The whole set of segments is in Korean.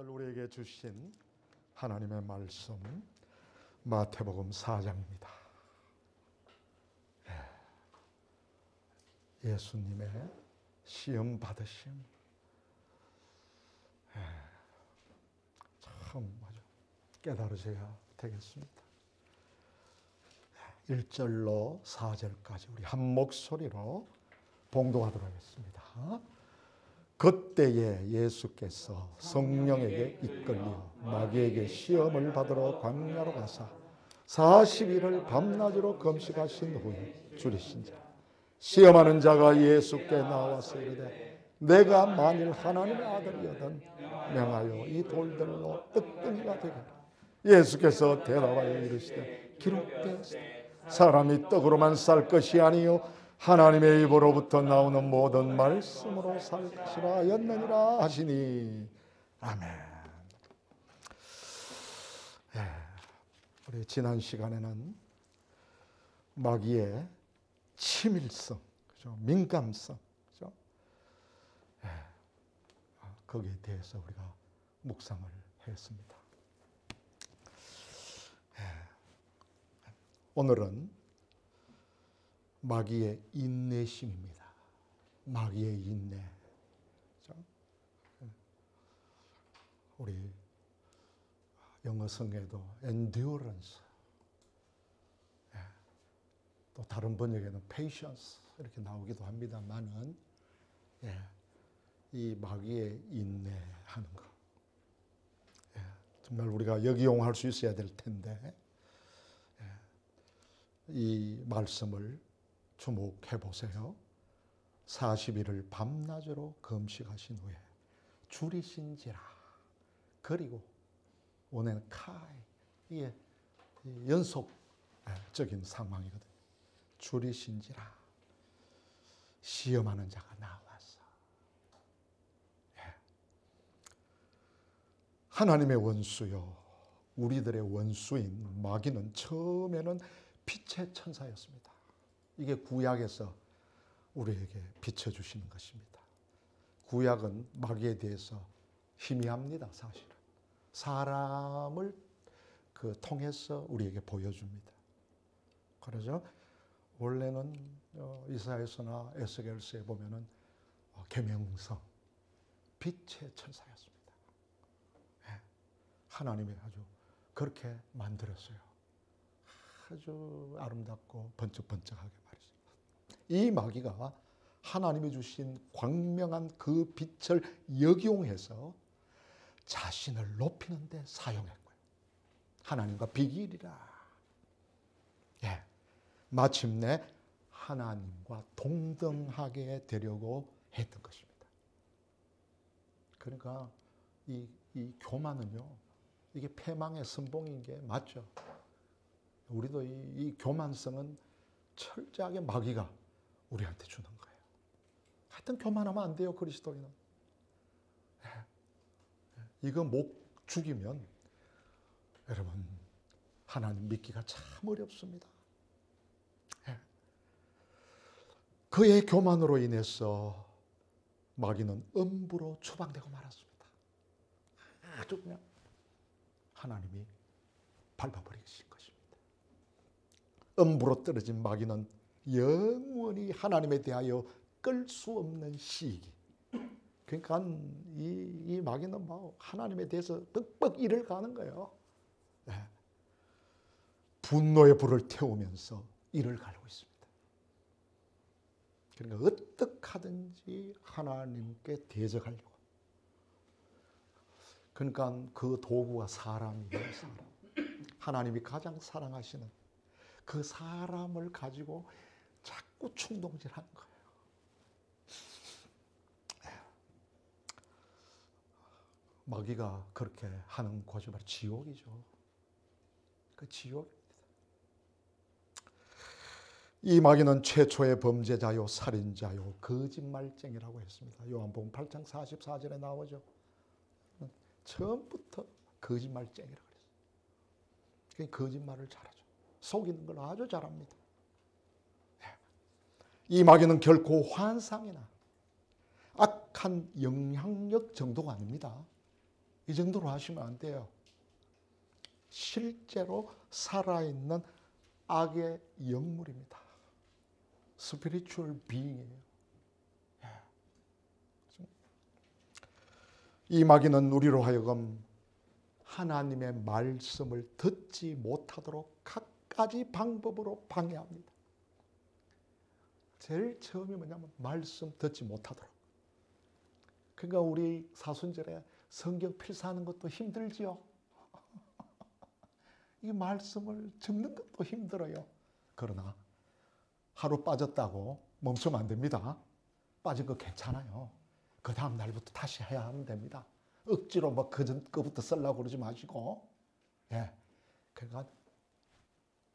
오늘 우리에게 주신 하나님의 말씀 마태복음 4장입니다. 예수님의 시험 받으심 참 아주 깨달으셔야 되겠습니다. 1절로 4절까지 우리 한 목소리로 봉독하도록 하겠습니다. 그때에 예수께서 성령에게 이끌려 마귀에게 시험을 받으러 광야로 가사 40일을 밤낮으로 금식하신 후에 줄이신지라. 시험하는 자가 예수께 나와서 이르되 내가 만일 하나님의 아들이거든 명하여 이 돌들로 떡덩이가 되게 하라. 예수께서 대답하여 이르시되 기록되었으되 사람이 떡으로만 살 것이 아니요 하나님의 입으로부터 나오는 모든 말씀으로 살 것이라 하였느니라 하시니. 아멘. 우리 지난 시간에는 마귀의 치밀성, 그죠? 민감성, 그죠? 거기에 대해서 우리가 묵상을 했습니다. 오늘은 마귀의 인내심입니다. 마귀의 인내. 우리 영어 성에도 endurance, 또 다른 번역에는 patience 이렇게 나오기도 합니다만은 이 마귀의 인내하는 것, 정말 우리가 역이용할 수 있어야 될 텐데 이 말씀을 주목해 보세요. 40일을 밤낮으로 금식하신 후에 줄이신지라. 그리고 오늘 카이, 이게 연속적인 상황이거든요. 줄이신지라. 시험하는 자가 나와서. 하나님의 원수요, 우리들의 원수인 마귀는 처음에는 빛의 천사였습니다. 이게 구약에서 우리에게 비춰주시는 것입니다. 구약은 마귀에 대해서 희미합니다. 사실은 사람을 통해서 우리에게 보여줍니다. 그래서 원래는 이사야서나 에스겔서에 보면은 계명성, 빛의 천사였습니다. 하나님이 아주 그렇게 만들었어요. 아주 아름답고 번쩍번쩍하게 말이죠. 이 마귀가 하나님이 주신 광명한 그 빛을 역이용해서 자신을 높이는 데 사용했고요. 하나님과 비길이라. 마침내 하나님과 동등하게 되려고 했던 것입니다. 그러니까 이 교만은요, 이게 패망의 선봉인 게 맞죠. 우리도 이 교만성은 철저하게 마귀가 우리한테 주는 거예요. 하여튼 교만하면 안 돼요, 그리스도인은. 이거 못 죽이면 여러분 하나님 믿기가 참 어렵습니다. 그의 교만으로 인해서 마귀는 음부로 추방되고 말았습니다. 아주 그냥 하나님이 밟아버리신 것입니다. 음부로 떨어진 마귀는 영원히 하나님에 대하여 끌 수 없는 시기. 그러니까 이 마귀는 막 하나님에 대해서 뻑뻑 일을 가는 거예요. 분노의 불을 태우면서 일을 가르고 있습니다. 그러니까 어떻게 하든지 하나님께 대적하려고. 그러니까 그 도구가 사람이에요. 사람. 하나님이 가장 사랑하시는 그 사람을 가지고 자꾸 충동질하는 거예요. 마귀가 그렇게 하는 곳이 바로 지옥이죠. 그 지옥입니다. 이 마귀는 최초의 범죄자요, 살인자요, 거짓말쟁이라고 했습니다. 요한복음 8장 44절에 나오죠. 처음부터 거짓말쟁이라고 그랬어요. 거짓말을 잘하죠. 속이는 걸 아주 잘합니다. 이 마귀는 결코 환상이나 악한 영향력 정도가 아닙니다. 이 정도로 하시면 안 돼요. 실제로 살아있는 악의 영물입니다. 스피리추얼 비잉이에요. 이 마귀는 우리로 하여금 하나님의 말씀을 듣지 못하도록 갖가지 방법으로 방해합니다. 제일 처음이 뭐냐면 말씀 듣지 못하도록. 그러니까 우리 사순절에 성경 필사하는 것도 힘들지요. 이 말씀을 적는 것도 힘들어요. 그러나 하루 빠졌다고 멈추면 안 됩니다. 빠진 거 괜찮아요. 그 다음 날부터 다시 해야 하면 됩니다. 억지로 뭐 그전 거부터 쓰려고 그러지 마시고, 예, 그러니까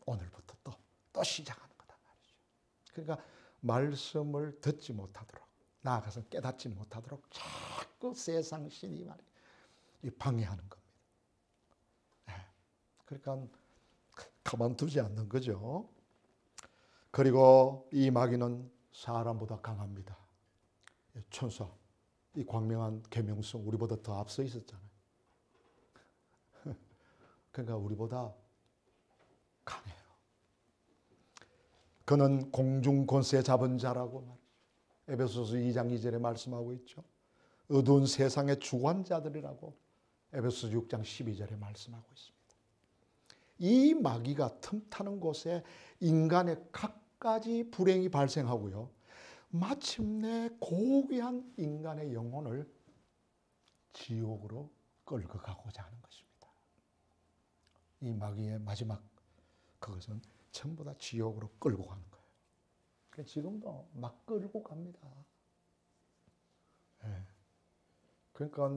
오늘부터 또 시작하는 거다 말이죠. 그러니까 말씀을 듣지 못하도록, 나아가서 깨닫지 못하도록 자꾸 세상 신이 말이에요. 방해하는 겁니다. 예, 그러니까 가만두지 않는 거죠. 그리고 이 마귀는 사람보다 강합니다. 천사, 이 광명한 계명성 우리보다 더 앞서 있었잖아요. 그러니까 우리보다 강해요. 그는 공중 권세 잡은 자라고 말이죠. 에베소서 2장 2절에 말씀하고 있죠. 어두운 세상의 주관자들이라고 에베소서 6장 12절에 말씀하고 있습니다. 이 마귀가 틈타는 곳에 인간의 갖가지 불행이 발생하고요. 마침내 고귀한 인간의 영혼을 지옥으로 끌고 가고자 하는 것입니다. 이 마귀의 마지막 그것은 전부 다 지옥으로 끌고 가는 거예요. 그러니까 지금도 막 끌고 갑니다. 네. 그러니까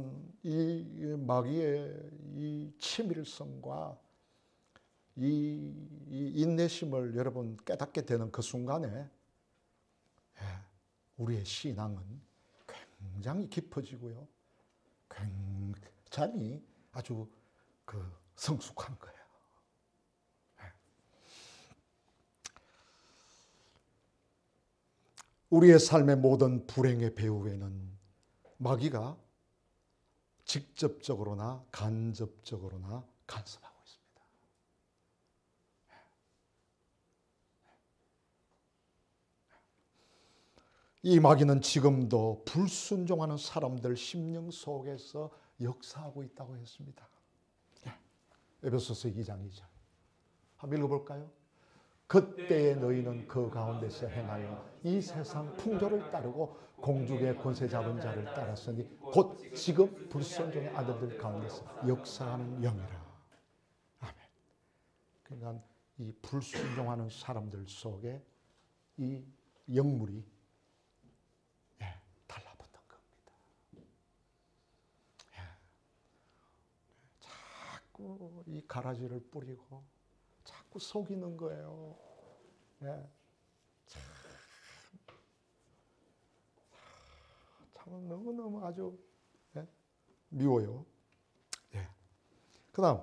이 마귀의 이 치밀성과 이 인내심을 여러분 깨닫게 되는 그 순간에 우리의 신앙은 굉장히 깊어지고요. 굉장히 아주 성숙한 거예요. 우리의 삶의 모든 불행의 배후에는 마귀가 직접적으로나 간접적으로나 간섭하고 있습니다. 이 마귀는 지금도 불순종하는 사람들 심령 속에서 역사하고 있다고 했습니다. 에베소서 2장 2절. 한번 읽어볼까요? 그때에 너희는 그 가운데서 행하여 이 세상 풍조를 따르고 공중의 권세 잡은 자를 따랐으니 곧 지금 불순종의 아들들 가운데서 역사하는 영이라. 아멘. 그러니까 이 불순종하는 사람들 속에 이 영물이 달라붙는 겁니다. 자꾸 이 가라지를 뿌리고 자꾸 속이는 거예요. 참 너무너무 아주 미워요. 그 다음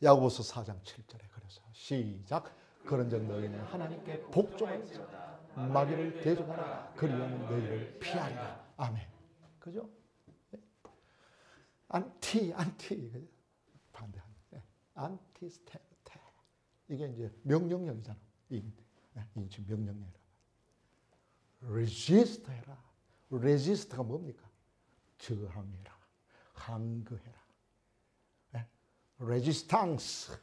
야고보서 4장 7절에 그래서 시작. 그런즉 너희는 하나님께 복종하여서 마귀를 대적하라. 그리하면 너희를 피하리라. 아멘. 그죠? 안티 반대하는 안티스테르테. 이게 이제 명령형이잖아. 인치 명령형이라. resist 해라. resist가 뭡니까? 저항해라. 항거해라. resistance.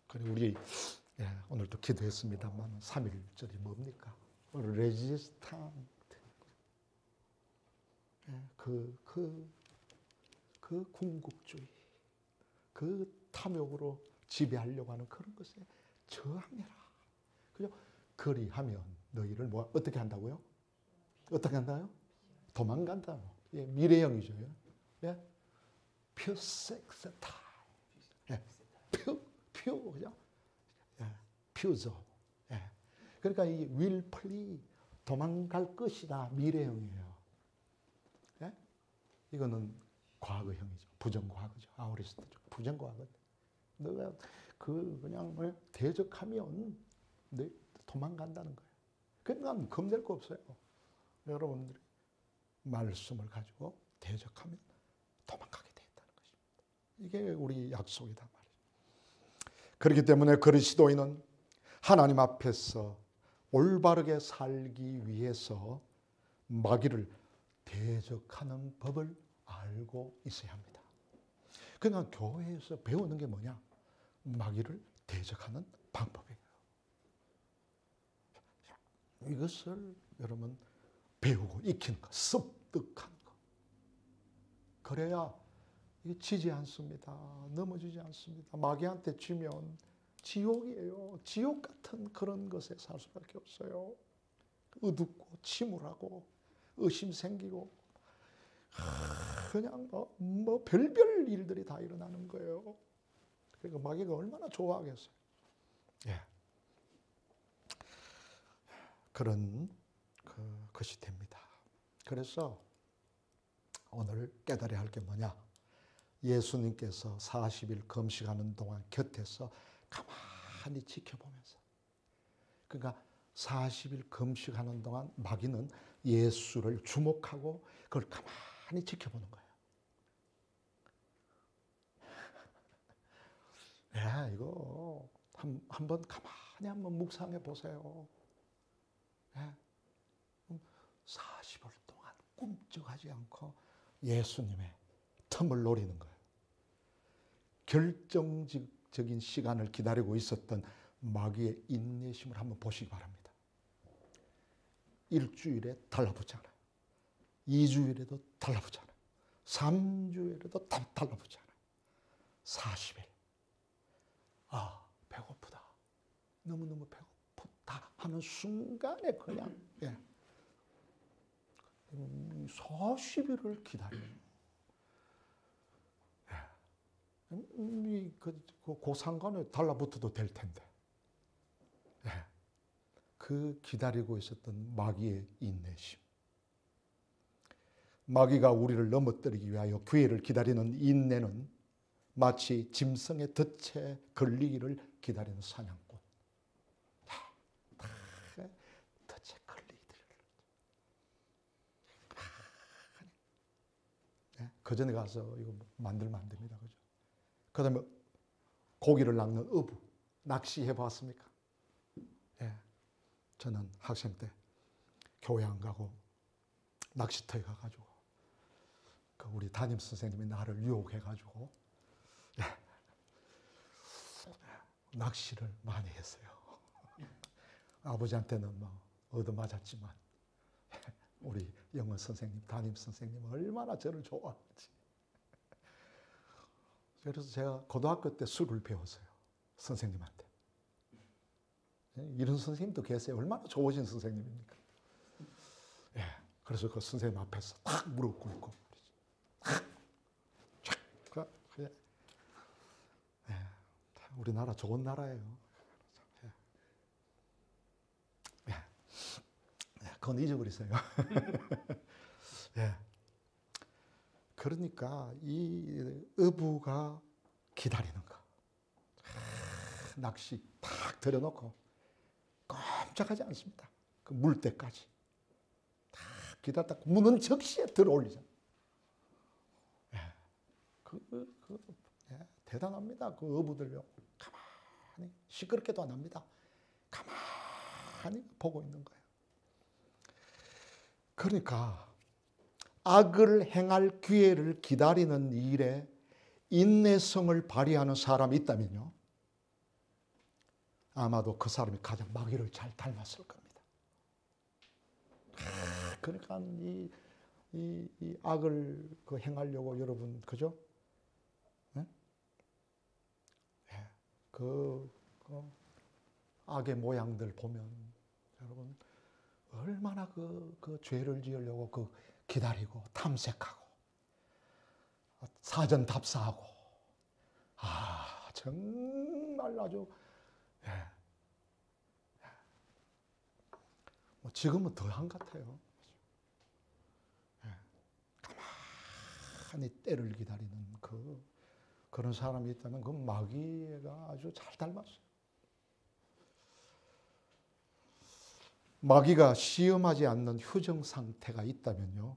그리고 우리 오늘도 기도했습니다만 3.1절이 뭡니까? resistant. 그 궁극주의, 그 탐욕으로 지배하려고 하는 그런 것에 저항해라. 그죠? 그리하면 너희를 어떻게 한다고요? 어떻게 한다요? 도망간다. 미래형이죠. 퓨섹스타. 그죠? 퓨저. 그러니까 이 will flee, 도망갈 것이다. 미래형이에요. 이거는 과거형이죠. 부정과거죠. 아우리스트죠. 부정과거. 너가 그냥 대적하면 도망간다는 거예요. 그러니까 겁낼 거 없어요. 여러분들이 말씀을 가지고 대적하면 도망가게 돼 있다는 것입니다. 이게 우리 약속이다 말이에요. 그렇기 때문에 그리스도인은 하나님 앞에서 올바르게 살기 위해서 마귀를 대적하는 법을 알고 있어야 합니다. 그러니까 교회에서 배우는 게 뭐냐? 마귀를 대적하는 방법이에요. 이것을 여러분 배우고 익히는 거, 습득하는 거. 그래야 지지 않습니다. 넘어지지 않습니다. 마귀한테 지면 지옥이에요. 지옥 같은 그런 것에 살 수밖에 없어요. 어둡고 침울하고 의심 생기고 그냥 뭐 별별 일들이 다 일어나는 거예요. 그러니까 마귀가 얼마나 좋아하겠어요. 예. 그런 것이 됩니다. 그래서 오늘 깨달아야 할 게 뭐냐? 예수님께서 40일 금식하는 동안 곁에서 가만히 지켜보면서, 그러니까 40일 금식하는 동안 마귀는 예수를 주목하고 그걸 가만히 지켜보는 거예요. 야, 이거 한번 가만히 한번 묵상해 보세요. 40일 동안 꿈쩍하지 않고 예수님의 틈을 노리는 거예요. 결정적인 시간을 기다리고 있었던 마귀의 인내심을 한번 보시기 바랍니다. 일주일에 달라붙잖아요. 2주일에도 달라붙잖아요. 3주일에도 달라붙잖아요. 40일. 아, 배고프다. 너무너무 배고프다 하는 순간에 그냥 40일을 기다려요. 그 상관에 달라붙어도 될 텐데. 그 기다리고 있었던 마귀의 인내심. 마귀가 우리를 넘어뜨리기 위하여 기회를 기다리는 인내는 마치 짐승의 덫에 걸리기를 기다리는 사냥꾼. 덫에 걸리기를. 그 전에 가서 이거 만들면 안 됩니다. 그죠? 그 다음에 고기를 낚는 어부. 낚시해 봤습니까? 저는 학생 때 교회 안 가고 낚시터에 가가지고 그 우리 담임 선생님이 나를 유혹해가지고 낚시를 많이 했어요. 아버지한테는 뭐 얻어맞았지만 우리 영어 선생님, 담임 선생님 얼마나 저를 좋아하는지. 그래서 제가 고등학교 때 술을 배웠어요. 선생님한테. 이런 선생님도 계세요. 얼마나 좋으신 선생님입니까? 그래서 그 선생님 앞에서 탁 무릎 꿇고 우리나라 좋은 나라예요. 그건 잊어버리세요. 그러니까 이 어부가 기다리는 거. 낚시 탁 들여놓고 꼼짝하지 않습니다. 그 물때까지 탁 기다렸다 무는 적시에 들어올리잖아요. 대단합니다. 그 어부들요. 가만히 시끄럽게도 안 합니다. 가만히 보고 있는 거예요. 그러니까 악을 행할 기회를 기다리는 일에 인내성을 발휘하는 사람이 있다면요. 아마도 그 사람이 가장 마귀를 잘 닮았을 겁니다. 그러니까 이 악을 행하려고 여러분, 그죠? 그 악의 모양들 보면 여러분 얼마나 그 죄를 지으려고 기다리고 탐색하고 사전 답사하고 정말 아주 뭐 지금은 더한 것 같아요. 가만히 때를 기다리는 그런 사람이 있다면 그 마귀가 아주 잘 닮았어요. 마귀가 시험하지 않는 휴정 상태가 있다면요.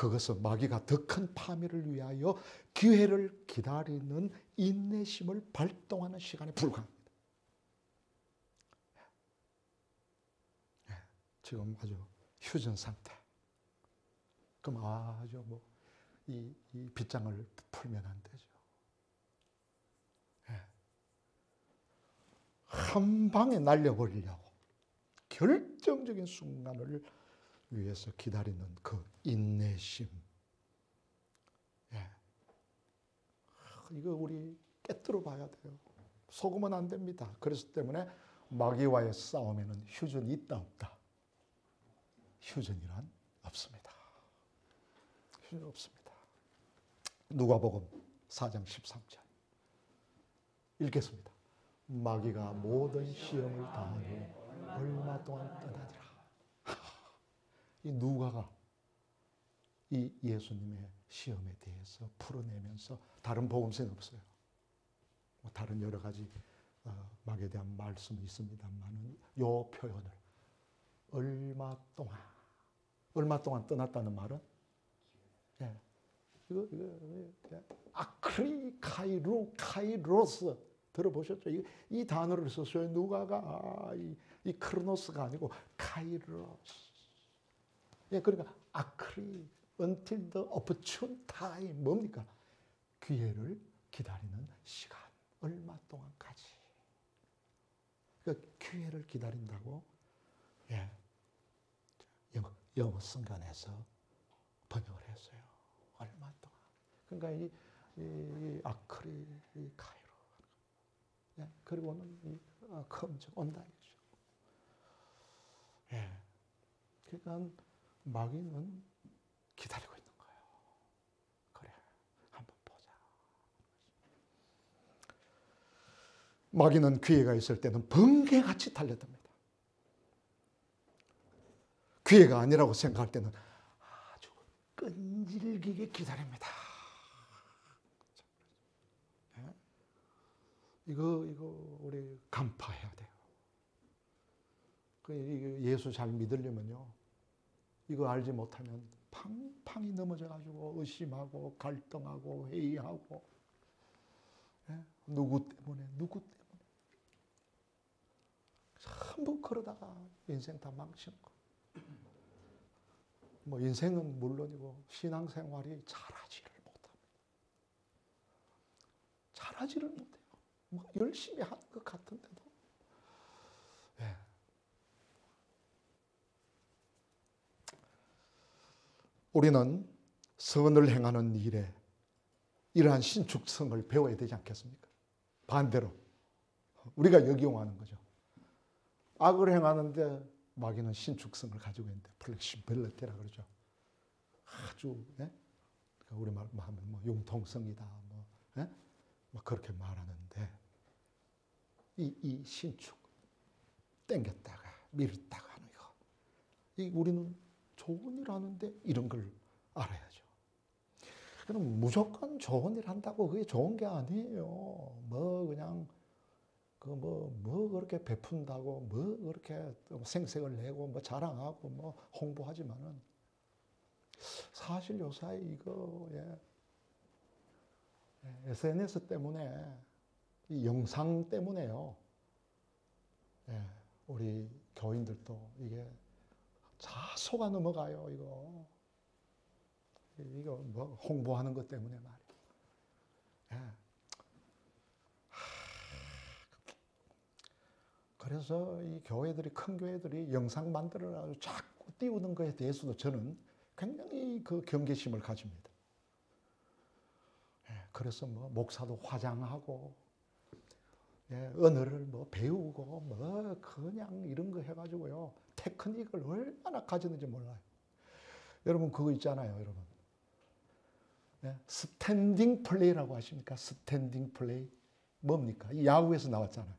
그것은 마귀가 더 큰 파멸을 위하여 기회를 기다리는 인내심을 발동하는 시간에 불과합니다. 지금 아주 휴전 상태. 그럼 아주 이 빗장을 풀면 안 되죠. 한 방에 날려버리려고 결정적인 순간을 위해서 기다리는 그 인내심. 이거 우리 깨뜨려 봐야 돼요. 속으면 안 됩니다. 그래서 때문에 마귀와의 싸움에는 휴전이 있다 없다. 휴전이란 없습니다. 휴전 없습니다. 누가복음 4장 13절 읽겠습니다. 마귀가 모든 시험을 당하고 얼마 동안 떠나더라. 이 누가가 이 예수님의 시험에 대해서 풀어내면서 다른 복음서는 없어요. 다른 여러 가지 마귀에 대한 말씀이 있습니다만은 이 표현을 얼마 동안 떠났다는 말은 이거 아크리 카이로스 들어보셨죠? 이 단어를 썼어요. 누가가 이 크로노스가 아니고 카이로스. 그러니까 아크리 until the opportune time 뭡니까? 기회를 기다리는 시간 얼마 동안까지. 그러니까 기회를 기다린다고 영어 성간에서 번역을 했어요. 얼마 동안. 그러니까 이 아크리 카이로. 그리고는 검증 온다 이거죠. 그러니까 마귀는 기다리고 있는 거예요. 그래, 한번 보자. 마귀는 기회가 있을 때는 번개같이 달려듭니다. 기회가 아니라고 생각할 때는 아주 끈질기게 기다립니다. 이거 우리 간파해야 돼요. 예수 잘 믿으려면요, 이거 알지 못하면 팡팡이 넘어져가지고 의심하고 갈등하고 회의하고, 누구 때문에 전부 그러다가 인생 다 망치는 거. 인생은 물론이고 신앙생활이 잘하지를 못합니다. 잘하지를 못해요. 열심히 하는 것 같은데도. 우리는 선을 행하는 일에 이러한 신축성을 배워야 되지 않겠습니까? 반대로 우리가 역이용하는 거죠. 악을 행하는데 마귀는 신축성을 가지고 있는데 플렉시빌리티라 그러죠. 아주 우리 말로 하면 융통성이다, 그렇게 말하는데 이 신축 땡겼다가 밀었다가 하는 거. 우리는 좋은 일 하는데 이런 걸 알아야죠. 그럼 무조건 좋은 일 한다고 그게 좋은 게 아니에요. 그냥 그렇게 베푼다고 그렇게 생색을 내고 자랑하고 홍보하지만은 사실 요사이 이거 SNS 때문에 이 영상 때문에요. 우리 교인들도 이게 다 속아 넘어가요. 이거 홍보하는 것 때문에 말이에요. 그래서 이 교회들이, 큰 교회들이 영상 만들어가지고 자꾸 띄우는 것에 대해서도 저는 굉장히 그 경계심을 가집니다. 그래서 목사도 화장하고, 언어를 배우고, 그냥 이런 거 해가지고요. 테크닉을 얼마나 가졌는지 몰라요. 여러분, 그거 있잖아요, 여러분. 스탠딩 플레이라고 하십니까? 스탠딩 플레이. 뭡니까? 이 야구에서 나왔잖아요.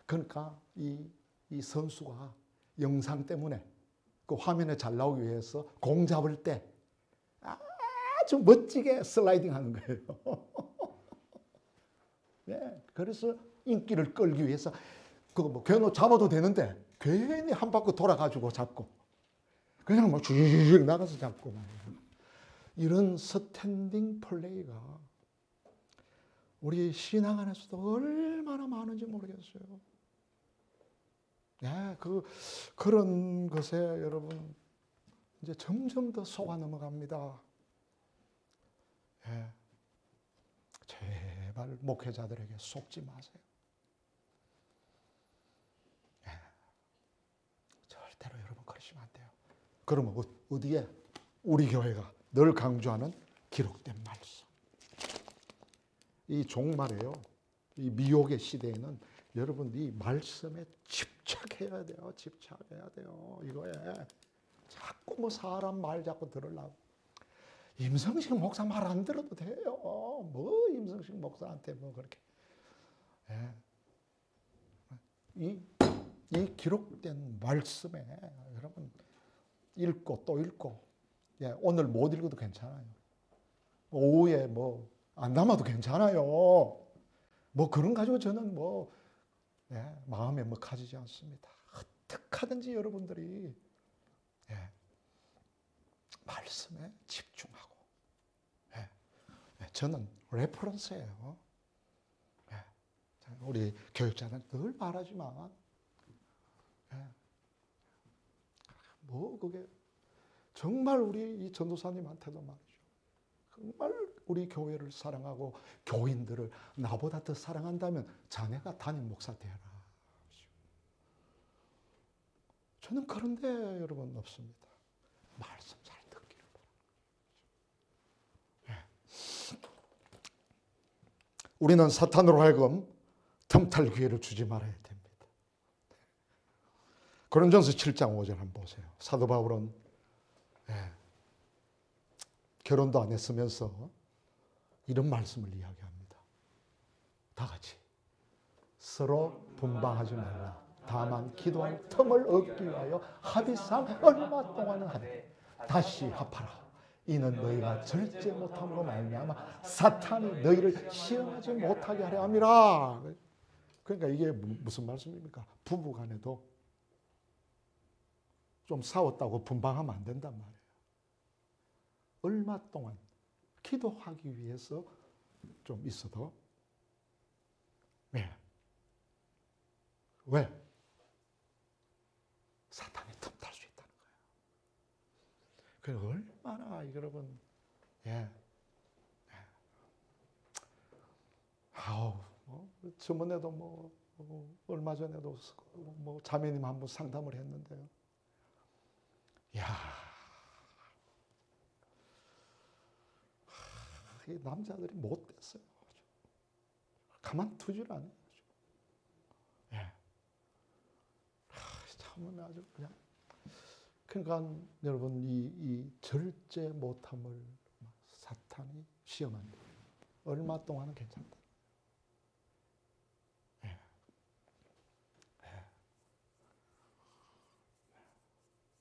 그러니까 이 선수가 영상 때문에 그 화면에 잘 나오기 위해서 공 잡을 때 아주 멋지게 슬라이딩 하는 거예요. 그래서 인기를 끌기 위해서 그거 견우 잡아도 되는데 괜히 한 바퀴 돌아가지고 잡고, 그냥 막 쭉 나가서 잡고 이런 스탠딩 플레이가 우리 신앙 안에서도 얼마나 많은지 모르겠어요. 예, 그런 것에 여러분 이제 점점 더 속아 넘어갑니다. 예, 제발 목회자들에게 속지 마세요. 예, 절대로 여러분 그러시면 안 돼요. 그러면 어디에? 우리 교회가 늘 강조하는 기록된 말씀. 이 종말에요. 이 미혹의 시대에는 여러분 이 말씀에 집착해야 돼요. 집착해야 돼요. 이거에 자꾸 뭐 사람 말 자꾸 들으려고. 임성식 목사 말 안 들어도 돼요. 뭐 임성식 목사한테 뭐 그렇게. 예. 이 기록된 말씀에 여러분 읽고 또 읽고. 예, 오늘 못 읽어도 괜찮아요. 오후에 뭐 안 남아도 괜찮아요. 뭐 그런 가지고 저는 뭐 마음에 뭐 가지지 않습니다. 어떻게 하든지 여러분들이 말씀에 집중하고 저는 레퍼런스예요. 우리 교육자는 늘 말하지만 뭐 그게 정말 우리 이 전도사님한테도 말이죠. 정말 우리 교회를 사랑하고 교인들을 나보다 더 사랑한다면 자네가 담임 목사 되라. 저는 그런데 여러분 없습니다. 말씀 잘 듣기를 바랍니다. 우리는 사탄으로 하여금 틈탈 기회를 주지 말아야 됩니다. 고린도전서 7장 5절 한번 보세요. 사도 바울은 결혼도 안 했으면서 이런 말씀을 이야기합니다. 다 같이 서로 분방하지 말라. 다만 기도할 틈을 얻기 위하여 합의상 얼마 동안은 하되 다시 합하라. 이는 너희가 절제 못함으로 말미암아 사탄이 너희를 시험하지 못하게 하려 함이라. 그러니까 이게 무슨 말씀입니까? 부부간에도 좀 싸웠다고 분방하면 안 된단 말이에요. 얼마 동안 기도하기 위해서 좀 있어도 왜? 사탄이 틈탈 수 있다는 거예요. 그래 얼마나 여러분 저번에도 얼마 전에도 자매님 한번 상담을 했는데요. 이 남자들이 못됐어요. 가만두질 않아요. 참으면 아주 그냥. 그러니까 여러분 이 절제 못함을 사탄이 시험한다. 얼마 동안은 괜찮다.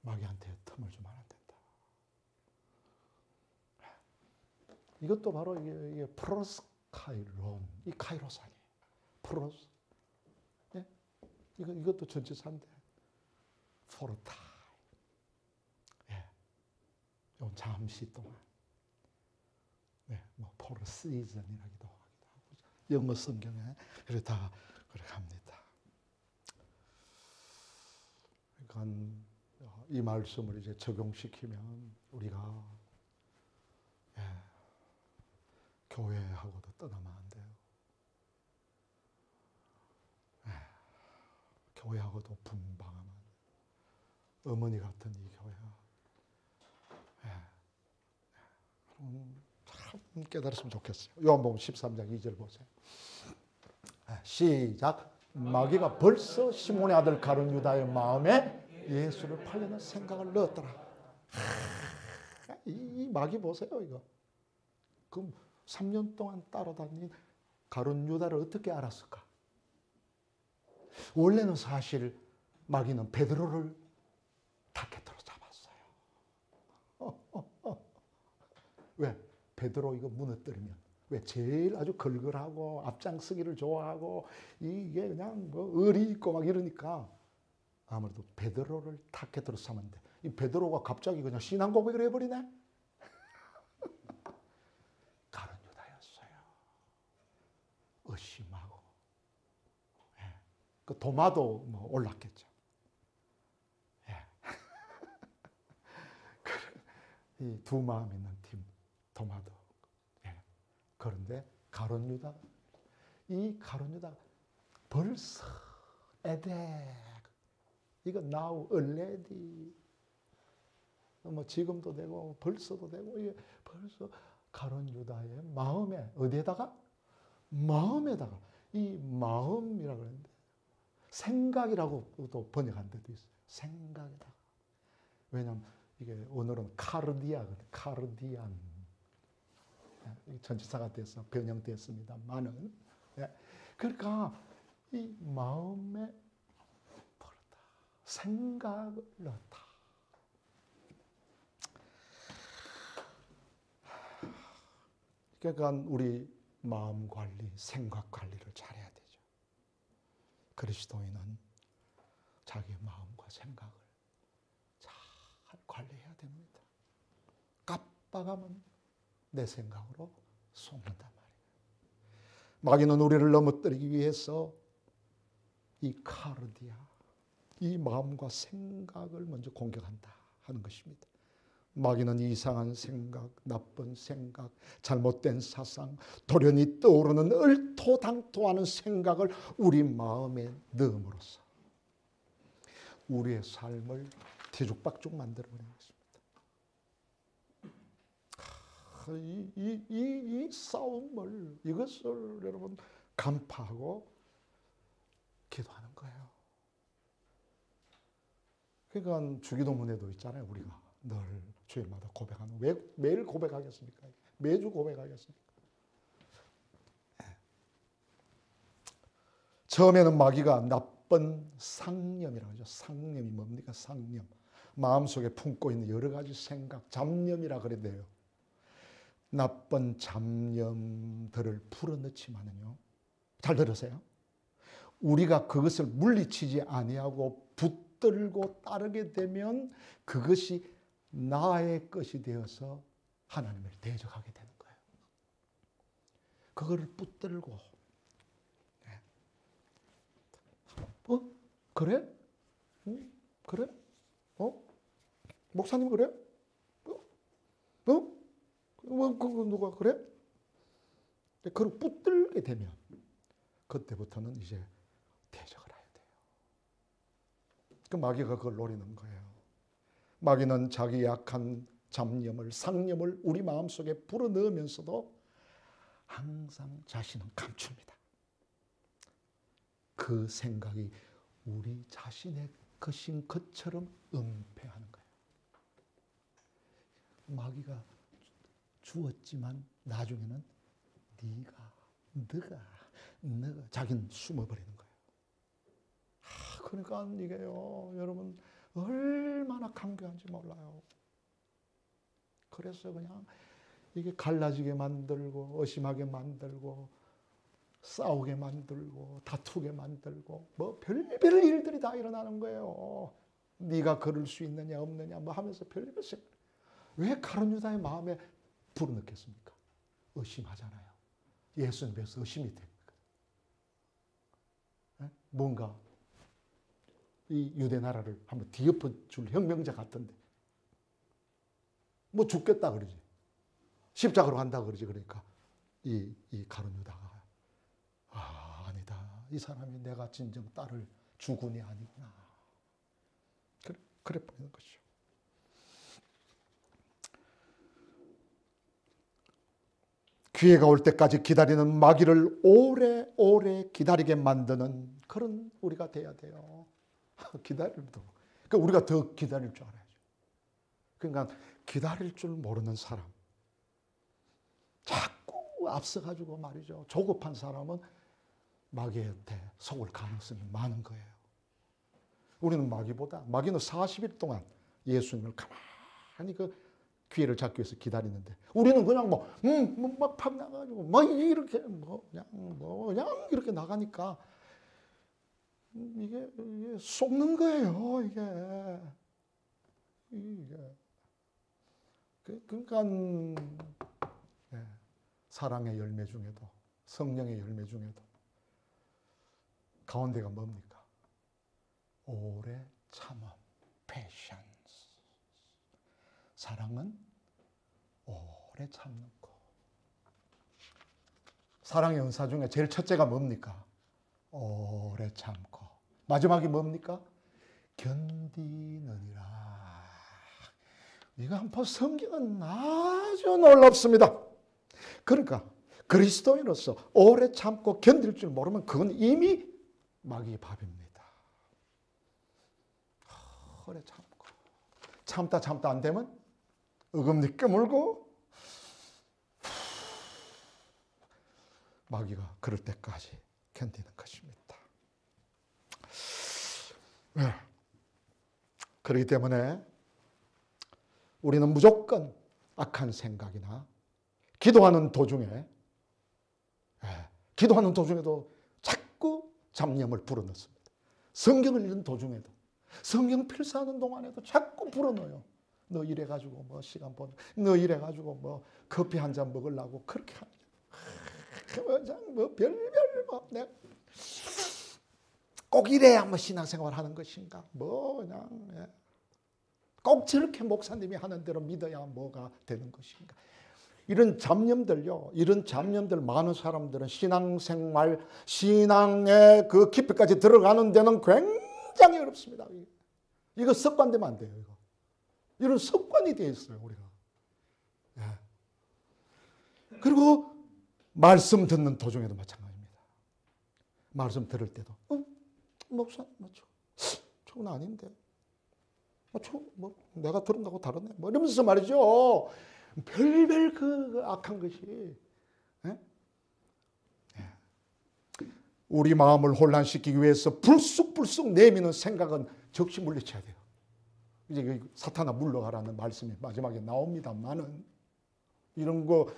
마귀한테 틈을 주면 안 된다. 이것도 바로 이게 프로스 카이론, 이 카이로스 아니에요. 프로스. 이것도 전치사인데, for a time. 좀 잠시 동안. for a season이라기도 하고, 영어 성경에 그렇게 합니다. 그러니까 이 말씀을 이제 적용시키면 우리가 교회하고도 떠나면 안 돼요. 교회하고도 분방하면 안 돼요. 어머니 같은 이 교회가 참 깨달았으면 좋겠어요. 요한복음 13장 2절 보세요. 시작. 마귀가 벌써 시몬의 아들 가룟 유다의 마음에 예수를 팔려는 생각을 넣었더라. 이 마귀 보세요, 이거. 그럼 3년 동안 따라다닌 가룟 유다를 어떻게 알았을까? 원래는 사실 마귀는 베드로를 타겟으로 잡았어요. 왜? 베드로 이거 무너뜨리면 왜 제일 아주 걸걸하고 앞장서기를 좋아하고 이게 그냥 의리 있고 막 이러니까 아무래도 베드로를 타겟으로 삼았는데 이 베드로가 갑자기 그냥 신앙 고백을 해버리네. 가룟 유다였어요. 의심하고. 예. 그 도마도 뭐 올랐겠죠. 예. 이 두 마음 있는 팀, 도마도. 예. 그런데 가룟 유다, 이 가룟 유다 벌써 에데 이거 now already 뭐 지금도 되고 벌써도 되고 이게 벌써 가룟 유다의 마음에 어디에다가 마음에다가 이 마음이라고 그러는데 생각이라고도 번역한 데도 있어요. 생각에다가. 왜냐하면 이게 오늘은 카르디안 전치사가 돼서 변형됐습니다만은 그러니까 이 마음에 버렸다. 생각을 넣었다. 그러니까 우리 마음 관리, 생각 관리를 잘해야 되죠. 그리스도인은 자기 마음과 생각을 잘 관리해야 됩니다. 깜빡하면 내 생각으로 속는단 말이에요. 마귀는 우리를 넘어뜨리기 위해서 이 카르디아, 이 마음과 생각을 먼저 공격한다 하는 것입니다. 마귀는 이상한 생각, 나쁜 생각, 잘못된 사상, 돌연히 떠오르는 얼토당토하는 생각을 우리 마음에 넣음으로써 우리의 삶을 뒤죽박죽 만들어버리는 것입니다. 이 싸움을, 이것을 여러분 간파하고 기도하는 거예요. 그러니까 주기도문에도 있잖아요. 우리가 늘 주일마다 고백하는, 왜 매일 고백하겠습니까? 매주 고백하겠습니까? 처음에는 마귀가 나쁜 상념이라고 하죠. 상념이 뭡니까? 상념. 마음속에 품고 있는 여러 가지 생각, 잡념이라 그래야 나쁜 잡념들을 풀어넣지만은요. 잘 들으세요. 우리가 그것을 물리치지 아니하고 붙들고 따르게 되면 그것이 나의 것이 되어서 하나님을 대적하게 되는 거예요. 그거를 붙들고 그래? 그래? 목사님 그래? 누가 그래? 그걸 붙들게 되면 그때부터는 이제 대적을 해야 돼요. 그 마귀가 그걸 노리는 거예요. 마귀는 자기 약한 잡념을, 상념을 우리 마음속에 불어넣으면서도 항상 자신은 감춥니다. 그 생각이 우리 자신의 것인 것처럼 은폐하는 거예요. 마귀가 주었지만 나중에는 너가 자기는 숨어버리는 거예요. 그러니까 이게요, 여러분 얼마나 강교한지 몰라요. 그래서 그냥 이게 갈라지게 만들고 의심하게 만들고 싸우게 만들고 다투게 만들고 뭐 별별 일들이 다 일어나는 거예요. 네가 그럴 수 있느냐 없느냐 뭐 하면서 별별 생각. 왜 가룟 유다의 마음에 불을 넣겠습니까? 의심하잖아요. 예수님께서 의심이 됩니까? 뭔가 이 유대 나라를 한번 뒤엎어 줄 혁명자 같은데 뭐 죽겠다 그러지. 십자가로 간다 그러지. 그러니까 이 가룟 유다가 아니다. 이 사람이 내가 진정 딸을 주군이 아니구나. 그래 버리는 것이죠. 기회가 올 때까지 기다리는 마귀를 오래오래 기다리게 만드는 그런 우리가 돼야 돼요. 기다릴도. 그러니까 우리가 더 기다릴 줄 알아야죠. 그러니까 기다릴 줄 모르는 사람, 자꾸 앞서가지고 말이죠. 조급한 사람은 마귀한테 속을 가능성이 많은 거예요. 우리는 마귀는 40일 동안 예수님을 가만히 그 기회를 잡기 위해서 기다리는데 우리는 그냥 막 팍 나가지고 이렇게 그냥 이렇게 나가니까 이게 속는 거예요. 이게 그러니까 사랑의 열매 중에도 성령의 열매 중에도 가운데가 뭡니까? 오래 참음, patience. 사랑은 오래 참는 거. 사랑의 은사 중에 제일 첫째가 뭡니까? 오래 참고. 마지막이 뭡니까? 견디느니라. 이거 한번 성경은 아주 놀랍습니다. 그러니까 그리스도인으로서 오래 참고 견딜 줄 모르면 그건 이미 마귀의 밥입니다. 오래 참고. 참다 안 되면 어금니 깨물고 마귀가 그럴 때까지 견디는 것입니다. 그렇기 때문에 우리는 무조건 악한 생각이나 기도하는 도중에도 자꾸 잡념을 불어넣습니다. 성경을 읽는 도중에도, 성경 필사하는 동안에도 자꾸 불어넣어요. 너 이래가지고 뭐 시간 보내, 너 이래가지고 뭐 커피 한 잔 먹으려고 그렇게 합니다. 뭐 별별 뭐 내가 꼭 이래야 뭐 신앙생활 하는 것인가? 뭐 그냥 꼭 저렇게 목사님이 하는 대로 믿어야 뭐가 되는 것인가? 이런 잡념들 많은 사람들은 신앙생활, 신앙의 그 깊이까지 들어가는 데는 굉장히 어렵습니다. 이거 습관되면 안 돼요. 이런 습관이 되어 있어요, 우리가. 그리고 말씀 듣는 도중에도 마찬가지입니다. 말씀 들을 때도 목사님, 저건 아닌데. 내가 들은 거하고 다르네. 뭐 이러면서 말이죠. 별별 그 악한 것이. 우리 마음을 혼란시키기 위해서 불쑥불쑥 내미는 생각은 즉시 물리쳐야 돼요. 이제 사탄아 물러가라는 말씀이 마지막에 나옵니다만은 이런 거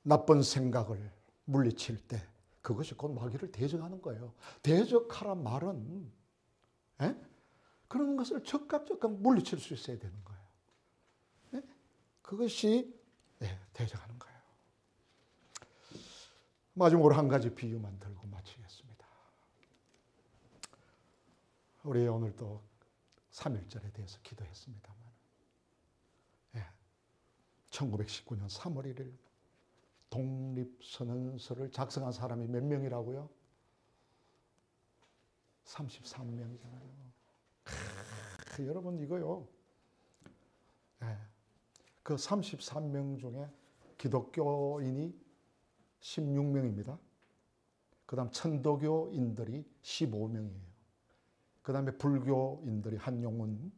나쁜 생각을 물리칠 때 그것이 곧 마귀를 대적하는 거예요. 대적하란 말은 그런 것을 적각 물리칠 수 있어야 되는 거예요. 그것이 대적하는 거예요. 마지막으로 한 가지 비유만 들고 마치겠습니다. 우리 오늘도 3.1절에 대해서 기도했습니다만 1919년 3월 1일 독립선언서를 작성한 사람이 몇 명이라고요? 33명이잖아요. 여러분 이거요. 그 33명 중에 기독교인이 16명입니다. 그 다음 천도교인들이 15명이에요. 그 다음에 불교인들이 한용운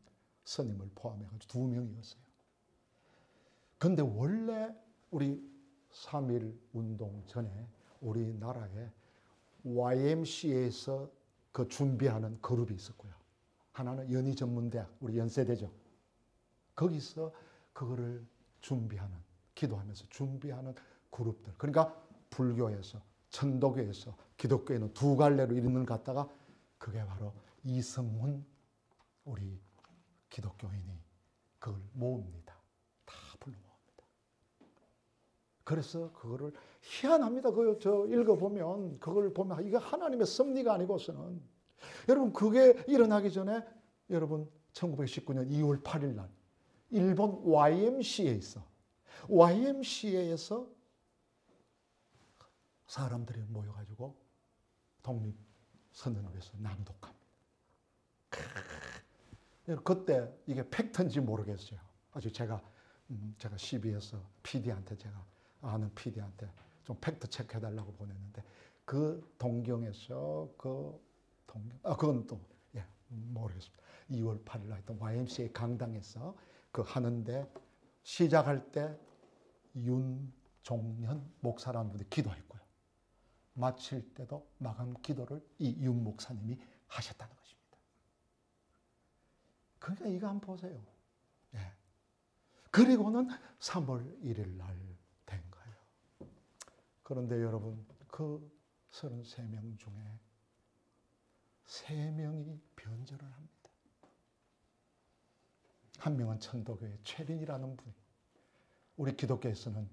스님을 포함해가지고 2명이었어요. 그런데 원래 우리 3.1 운동 전에 우리나라에 YMCA에서 그 준비하는 그룹이 있었고요. 하나는 연희전문대학, 우리 연세대죠. 거기서 그거를 준비하는, 기도하면서 준비하는 그룹들. 그러니까 불교에서, 천도교에서, 기독교에는 두 갈래로 이름을 갖다가 그게 바로 이성훈 우리 기독교인이 그걸 모읍니다. 다 불러 모읍니다. 그래서 그거를 희한합니다. 그거 저 읽어보면 그걸 보면 이게 하나님의 섭리가 아니고서는 여러분 그게 일어나기 전에 여러분 1919년 2월 8일 날 일본 YMCA에서 사람들이 모여가지고 독립선언을 위해서 낭독합니다. 그때 이게 팩트인지 모르겠어요. 아주 제가 CBS PD한테 제가 아는 PD한테 좀 팩트 체크해달라고 보냈는데 그 동경에서 그건 또 모르겠습니다. 2월 8일 날 했던 YMCA 강당에서 그 하는데 시작할 때 윤종현 목사라는 분이 기도했고요. 마칠 때도 마감 기도를 이 윤 목사님이 하셨다는 것입니다. 그러니까 이거 한번 보세요. 그리고는 3월 1일 날 된 거예요. 그런데 여러분 그 33명 중에 3명이 변절을 합니다. 한 명은 천도교의 최린이라는 분이, 우리 기독교에서는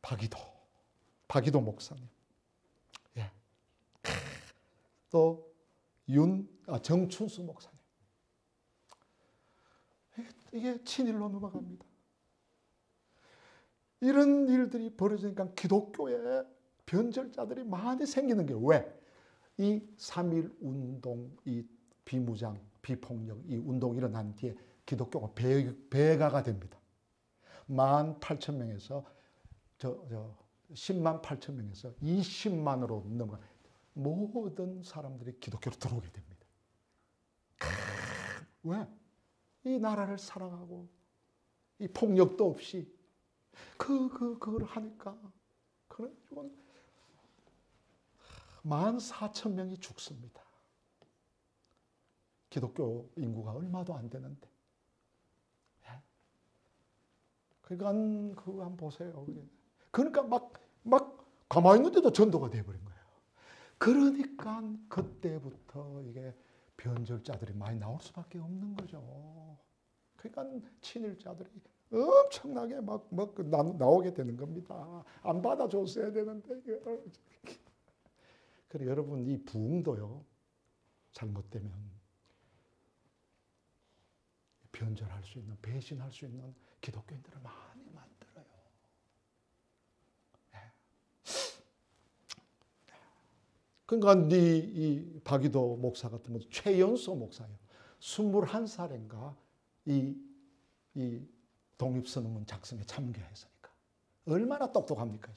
박이도 목사님, 예. 또 정춘수 목사님, 이게 친일로 넘어갑니다. 이런 일들이 벌어지니까 기독교에 변절자들이 많이 생기는 게 왜? 이 3.1 운동, 이 비무장, 비폭력, 이 운동이 일어난 뒤에 기독교가 배가가 됩니다. 18,000명에서 10만 8천 명에서 20만으로 넘어가 모든 사람들이 기독교로 들어오게 됩니다. 왜? 이 나라를 사랑하고 이 폭력도 없이 그걸 하니까 그래가지고 14,000명이 죽습니다. 기독교 인구가 얼마도 안 되는데. 그러니까 그거 한번 보세요. 그러니까 막 가만히 있는데도 전도가 돼버린 거예요. 그러니까 그때부터 이게 변절자들이 많이 나올 수밖에 없는 거죠. 그러니까 친일자들이 엄청나게 막 나오게 되는 겁니다. 안 받아줬어야 되는데. 그래 여러분, 이 부흥도요, 잘못되면 변절할 수 있는, 배신할 수 있는 기독교인들을 많이 만들어요. 네. 그러니까 이 박이도 목사 같은 분, 최연소 목사예요. 21살인가 이 독립선언문 작성에 참여했으니까. 얼마나 똑똑합니까?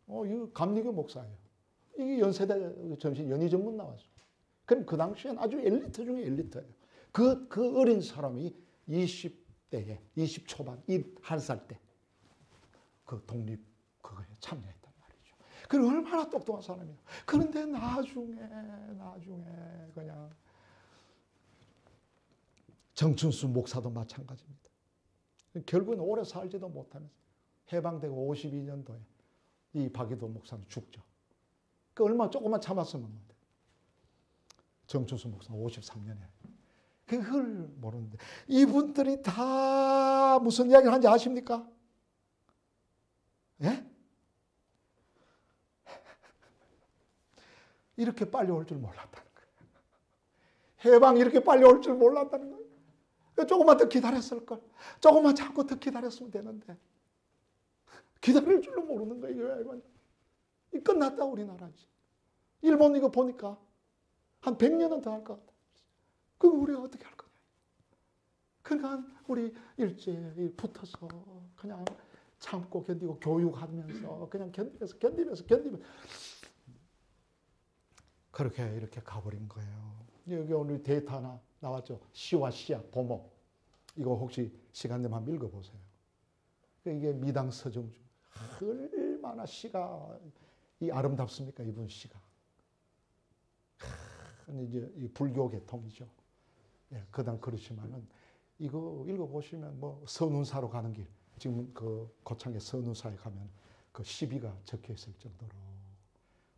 이 감리교 목사예요. 이게 연세대 전신 연희전문 나왔어. 그럼 그 당시엔 아주 엘리트 중에 엘리트예요. 그 어린 사람이 20대에, 20 초반, 21살 때 그 독립 그거에 참여했단 말이죠. 그럼 얼마나 똑똑한 사람이에요. 그런데 나중에 그냥 정춘수 목사도 마찬가지입니다. 결국은 오래 살지도 못하면서 해방되고 52년도에 이 박이도 목사는 죽죠. 그 얼마 조금만 참았으면 정춘수 목사 53년에. 그걸 모르는데 이분들이 다 무슨 이야기를 하는지 아십니까? 예? 이렇게 빨리 올 줄 몰랐다는 거예요. 해방이 이렇게 빨리 올 줄 몰랐다는 거예요. 조금만 더 기다렸을 걸. 조금만 참고 더 기다렸으면 되는데 기다릴 줄로 모르는 거예요. 이 끝났다 우리나라. 일본 이거 보니까 한 100년은 더 할 것 같아. 그럼 우리가 어떻게 할 거냐. 그러니까 우리 일제히 붙어서 그냥 참고 견디고 교육하면서 그냥 견디면서 그렇게 이렇게 가버린 거예요. 여기 오늘 데이터 하나 나왔죠. 시와 씨앗, 보목. 이거 혹시 시간 되면 한번 읽어보세요. 이게 미당 서정 중 얼마나 시가 아름답습니까? 이분 시가. 이제 이 불교 계통이죠. 예, 그다음 그렇지만은 이거 읽어보시면 뭐 선운사로 가는 길, 지금 그 고창의 선운사에 가면 그 시비가 적혀 있을 정도로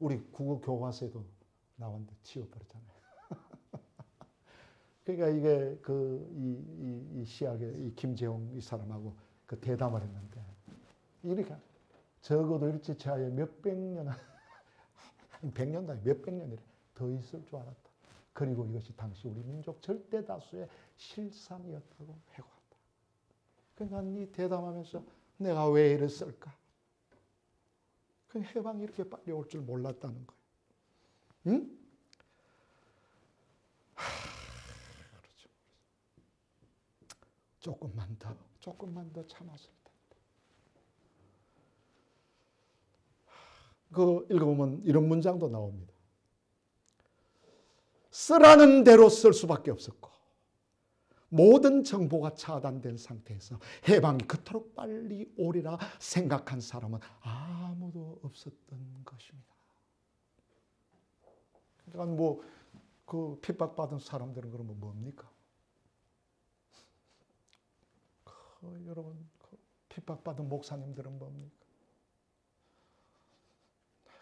우리 국어 교과서에도 나왔는데 지워버렸잖아요. 그러니까 이게 이 시학의 이 김재홍 이 사람하고 그 대담을 했는데 이렇게 적어도 일제차에 몇백 년, 100년도 아니 몇백 년이래 더 있을 줄 알았다. 그리고 이것이 당시 우리 민족 절대 다수의 실상이었다고 해고한다. 그러니까 이 대담하면서 내가 왜 이를 쓸까? 그 해방이 이렇게 빨리 올 줄 몰랐다는 거예요. 응? 그렇죠. 조금만 더 참았을 텐데. 그 읽어보면 이런 문장도 나옵니다. 쓰라는 대로 쓸 수밖에 없었고 모든 정보가 차단된 상태에서 해방이 그토록 빨리 오리라 생각한 사람은 아무도 없었던 것입니다. 그러니까 뭐 그 핍박받은 사람들은 그러면 뭡니까? 여러분 그 핍박받은 목사님들은 뭡니까?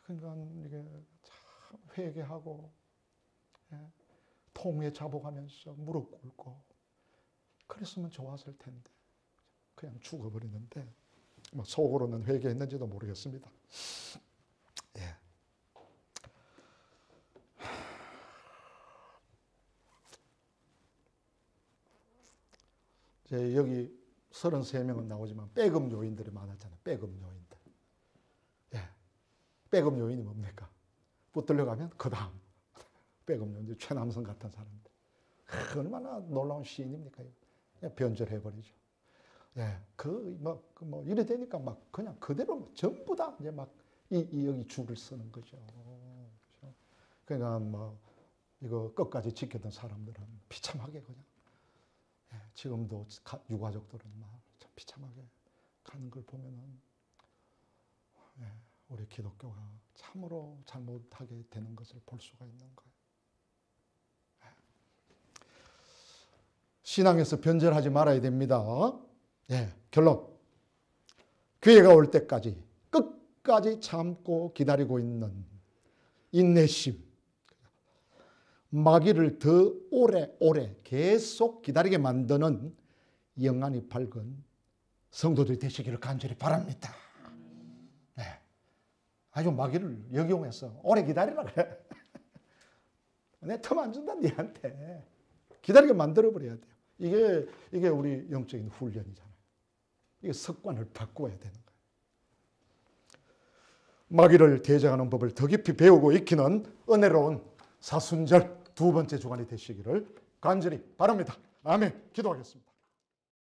그러니까 이게 참 회개하고 통에 잡아가면서 무릎 꿇고 그랬으면 좋았을 텐데 그냥 죽어버리는데 뭐 속으로는 회개했는지도 모르겠습니다. 예. 이제 여기 33명은 나오지만 백업 요인들이 많았잖아요. 백업 요인들. 예. 백업 요인이 뭡니까? 붙들려 가면 그 다음 백업 요인, 최남성 같은 사람들. 얼마나 놀라운 시인입니까? 변절해버리죠. 예, 이래 되니까 막 그냥 그대로 전부 다 이제 막 여기 줄을 서는 거죠. 그렇죠? 그러니까 이거 끝까지 지켰던 사람들은 비참하게 그냥 지금도 유가족들은 막 참 비참하게 가는 걸 보면은 우리 기독교가 참으로 잘못하게 되는 것을 볼 수가 있는 거예요. 신앙에서 변절하지 말아야 됩니다. 결론. 기회가 올 때까지 끝까지 참고 기다리고 있는 인내심. 마귀를 더 오래 계속 기다리게 만드는 영안이 밝은 성도들이 되시기를 간절히 바랍니다. 아주 마귀를 역용해서 오래 기다리라 그래. 내 틈 안 준다 니한테. 기다리게 만들어버려야 돼요. 이게 우리 영적인 훈련이잖아요. 이게 습관을 바꿔야 되는 거예요. 마귀를 대적하는 법을 더 깊이 배우고 익히는 은혜로운 사순절 두 번째 주간이 되시기를 간절히 바랍니다. 아멘. 기도하겠습니다.